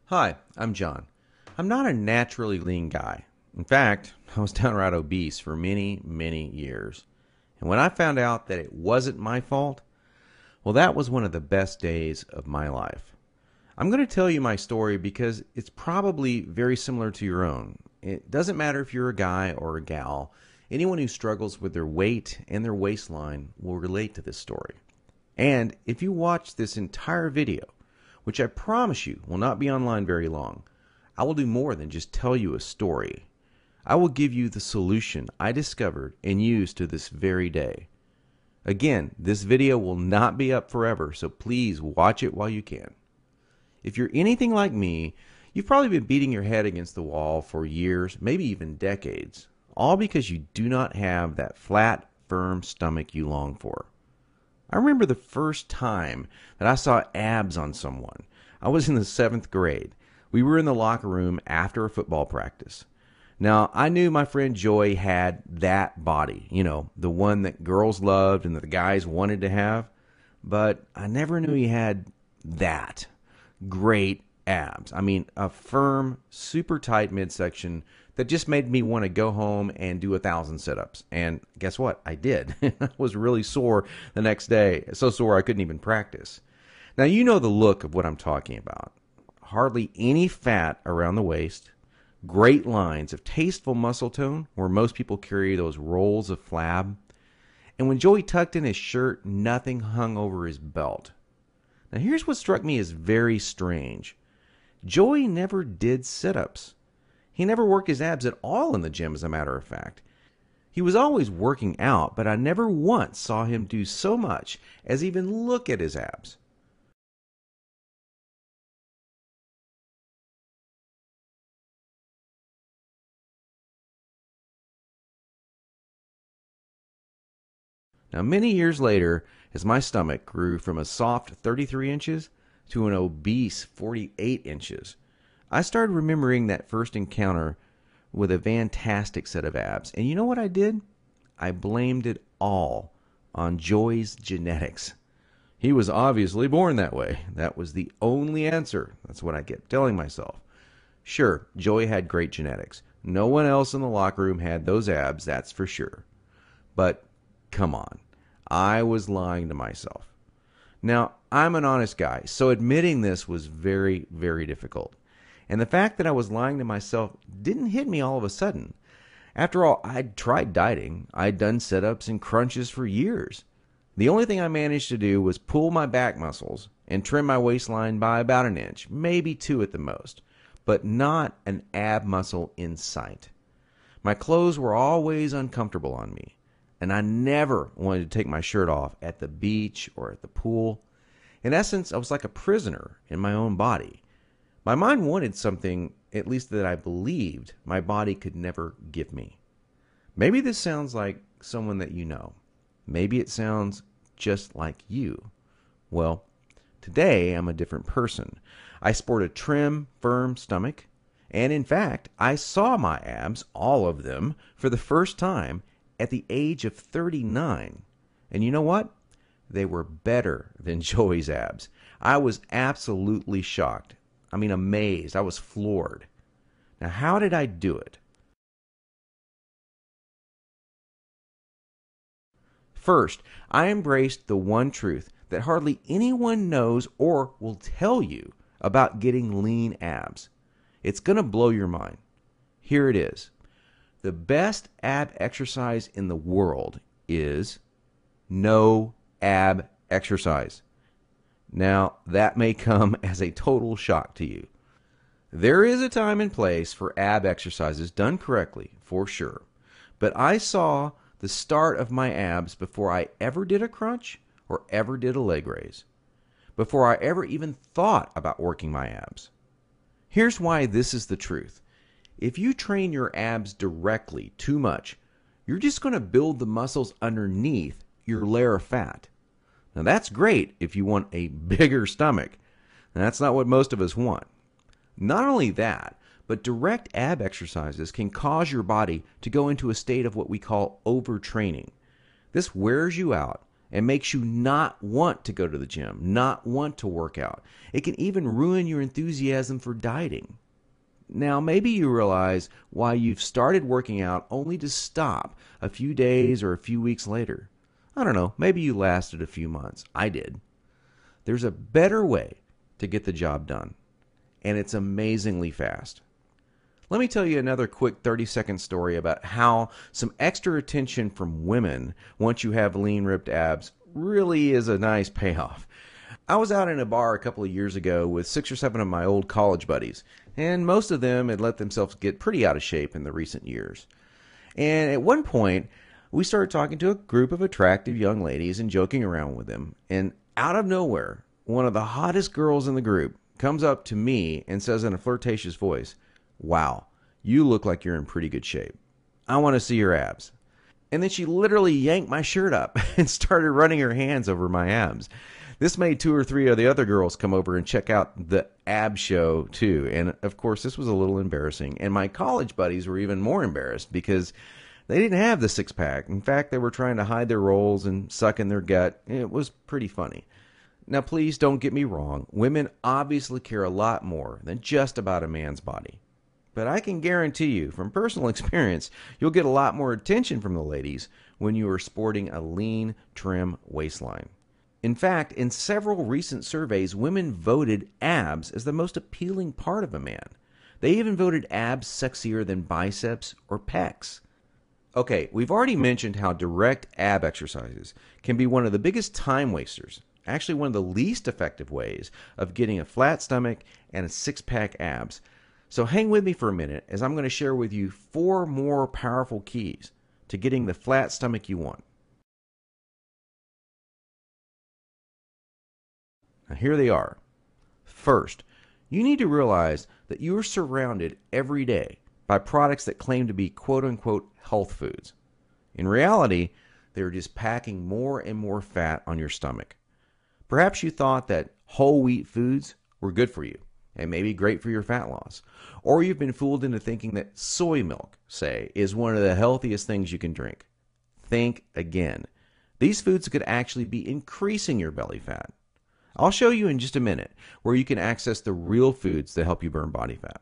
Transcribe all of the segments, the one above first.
Hi, I'm John. I'm not a naturally lean guy. In fact, I was downright obese for many, many years. And when I found out that it wasn't my fault, well, that was one of the best days of my life. I'm going to tell you my story because it's probably very similar to your own. It doesn't matter if you're a guy or a gal, anyone who struggles with their weight and their waistline will relate to this story. And if you watch this entire video, which I promise you will not be online very long, I will do more than just tell you a story. I will give you the solution I discovered and use to this very day. Again, this video will not be up forever, so please watch it while you can. If you're anything like me, you've probably been beating your head against the wall for years, maybe even decades, all because you do not have that flat, firm stomach you long for. I remember the first time that I saw abs on someone. I was in the seventh grade. We were in the locker room after a football practice. Now, I knew my friend Joy had that body, the one that girls loved and that the guys wanted to have, but I never knew he had that great abs. I mean, a firm, super tight midsection that just made me want to go home and do 1,000 sit-ups. And guess what? I did. I was really sore the next day. So sore I couldn't even practice. Now, you know the look of what I'm talking about. Hardly any fat around the waist. Great lines of tasteful muscle tone where most people carry those rolls of flab. And when Joey tucked in his shirt, nothing hung over his belt. Now, here's what struck me as very strange. Joey never did sit-ups. He never worked his abs at all in the gym, as a matter of fact. He was always working out, but I never once saw him do so much as even look at his abs. Now, many years later, as my stomach grew from a soft 33 inches to an obese 48 inches, I started remembering that first encounter with a fantastic set of abs. And you know what I did? I blamed it all on Joy's genetics. He was obviously born that way. That was the only answer. That's what I kept telling myself. Sure, Joy had great genetics. No one else in the locker room had those abs, that's for sure. But come on, I was lying to myself. Now, I'm an honest guy, so admitting this was very, very difficult. And the fact that I was lying to myself didn't hit me all of a sudden. After all, I'd tried dieting. I'd done sit-ups and crunches for years. The only thing I managed to do was pull my back muscles and trim my waistline by about an inch, maybe two at the most, but not an ab muscle in sight. My clothes were always uncomfortable on me, and I never wanted to take my shirt off at the beach or at the pool. In essence, I was like a prisoner in my own body. My mind wanted something, at least that I believed, my body could never give me. Maybe this sounds like someone that you know. Maybe it sounds just like you. Well, today I'm a different person. I sport a trim, firm stomach, and in fact, I saw my abs, all of them, for the first time at the age of 39. And you know what? They were better than Joey's abs. I was absolutely shocked. I mean, amazed. I was floored. Now, how did I do it? First, I embraced the one truth that hardly anyone knows or will tell you about getting lean abs. It's going to blow your mind. Here it is. The best ab exercise in the world is no ab exercise. Now, that may come as a total shock to you. There is a time and place for ab exercises done correctly, for sure. But I saw the start of my abs before I ever did a crunch or ever did a leg raise, before I ever even thought about working my abs. Here's why this is the truth. If you train your abs directly too much, you're just going to build the muscles underneath your layer of fat. Now, that's great if you want a bigger stomach. And that's not what most of us want. Not only that, but direct ab exercises can cause your body to go into a state of what we call overtraining. This wears you out and makes you not want to go to the gym, not want to work out. It can even ruin your enthusiasm for dieting. Now, maybe you realize why you've started working out only to stop a few days or a few weeks later. I don't know, maybe you lasted a few months. I did. There's a better way to get the job done, and it's amazingly fast. Let me tell you another quick 30-second story about how some extra attention from women once you have lean, ripped abs really is a nice payoff. I was out in a bar a couple of years ago with 6 or 7 of my old college buddies, and most of them had let themselves get pretty out of shape in the recent years. And at one point, we started talking to a group of attractive young ladies and joking around with them, and out of nowhere, one of the hottest girls in the group comes up to me and says in a flirtatious voice, "Wow, you look like you're in pretty good shape. I want to see your abs." And then she literally yanked my shirt up and started running her hands over my abs. This made 2 or 3 of the other girls come over and check out the ab show too. And of course, this was a little embarrassing. And my college buddies were even more embarrassed because they didn't have the 6-pack. In fact, they were trying to hide their rolls and suck in their gut. It was pretty funny. Now, please don't get me wrong. Women obviously care a lot more than just about a man's body. But I can guarantee you, from personal experience, you'll get a lot more attention from the ladies when you are sporting a lean, trim waistline. In fact, in several recent surveys, women voted abs as the most appealing part of a man. They even voted abs sexier than biceps or pecs. Okay, we've already mentioned how direct ab exercises can be one of the biggest time wasters, actually one of the least effective ways of getting a flat stomach and a 6-pack abs. So hang with me for a minute as I'm going to share with you 4 more powerful keys to getting the flat stomach you want. Now here they are. First, you need to realize that you are surrounded every day by products that claim to be quote-unquote health foods. In reality, they're just packing more and more fat on your stomach. Perhaps you thought that whole wheat foods were good for you and maybe great for your fat loss. Or you've been fooled into thinking that soy milk, say, is one of the healthiest things you can drink. Think again. These foods could actually be increasing your belly fat. I'll show you in just a minute where you can access the real foods that help you burn body fat.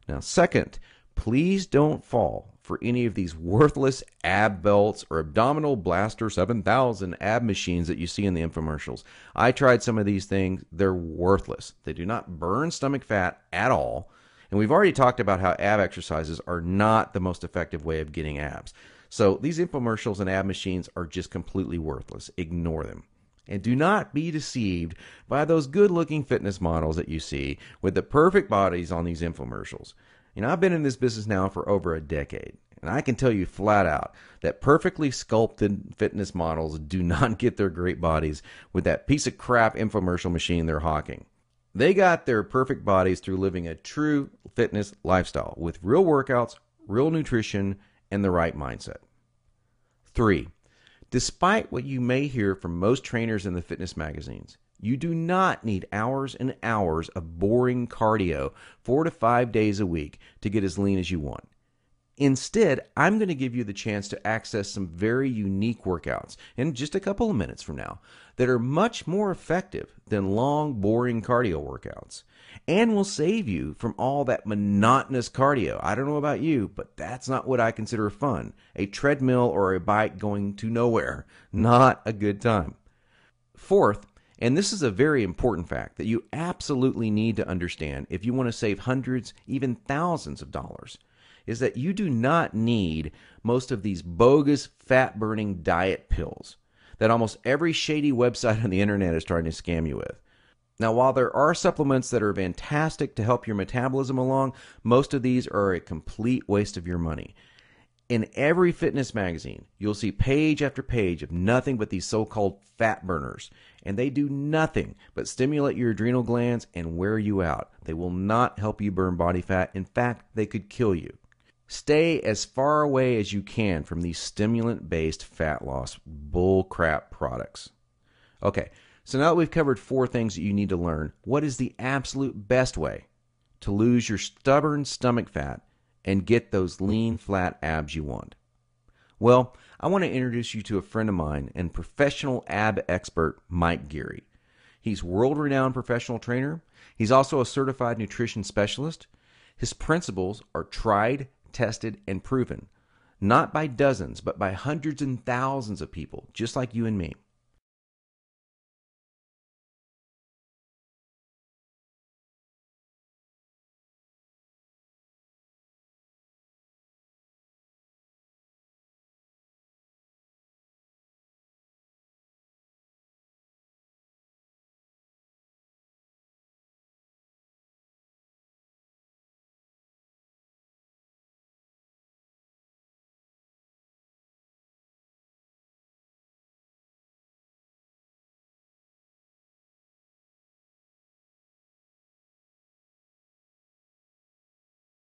Now, second, please don't fall for any of these worthless ab belts or abdominal blaster 7000 ab machines that you see in the infomercials. I tried some of these things. They're worthless. They do not burn stomach fat at all. And we've already talked about how ab exercises are not the most effective way of getting abs. So these infomercials and ab machines are just completely worthless. Ignore them. And do not be deceived by those good-looking fitness models that you see with the perfect bodies on these infomercials. You know, I've been in this business now for over a decade, and I can tell you flat out that perfectly sculpted fitness models do not get their great bodies with that piece of crap infomercial machine they're hawking. They got their perfect bodies through living a true fitness lifestyle with real workouts, real nutrition, and the right mindset. 3. Despite what you may hear from most trainers in the fitness magazines, you do not need hours and hours of boring cardio 4 to 5 days a week to get as lean as you want. Instead, I'm going to give you the chance to access some very unique workouts in just a couple of minutes from now that are much more effective than long, boring cardio workouts and will save you from all that monotonous cardio. I don't know about you, but that's not what I consider fun. A treadmill or a bike going to nowhere. Not a good time. Fourth, and this is a very important fact that you absolutely need to understand if you want to save hundreds, even thousands of dollars, is that you do not need most of these bogus fat-burning diet pills that almost every shady website on the internet is trying to scam you with. Now, while there are supplements that are fantastic to help your metabolism along, most of these are a complete waste of your money. In every fitness magazine, you'll see page after page of nothing but these so-called fat burners, and they do nothing but stimulate your adrenal glands and wear you out. They will not help you burn body fat. In fact, they could kill you. Stay as far away as you can from these stimulant-based fat loss bullcrap products. Okay, so now that we've covered 4 things that you need to learn, what is the absolute best way to lose your stubborn stomach fat and get those lean, flat abs you want? Well, I want to introduce you to a friend of mine and professional ab expert, Mike Geary. He's world-renowned professional trainer. He's also a certified nutrition specialist. His principles are tried, tested, and proven, not by dozens, but by hundreds and thousands of people, just like you and me.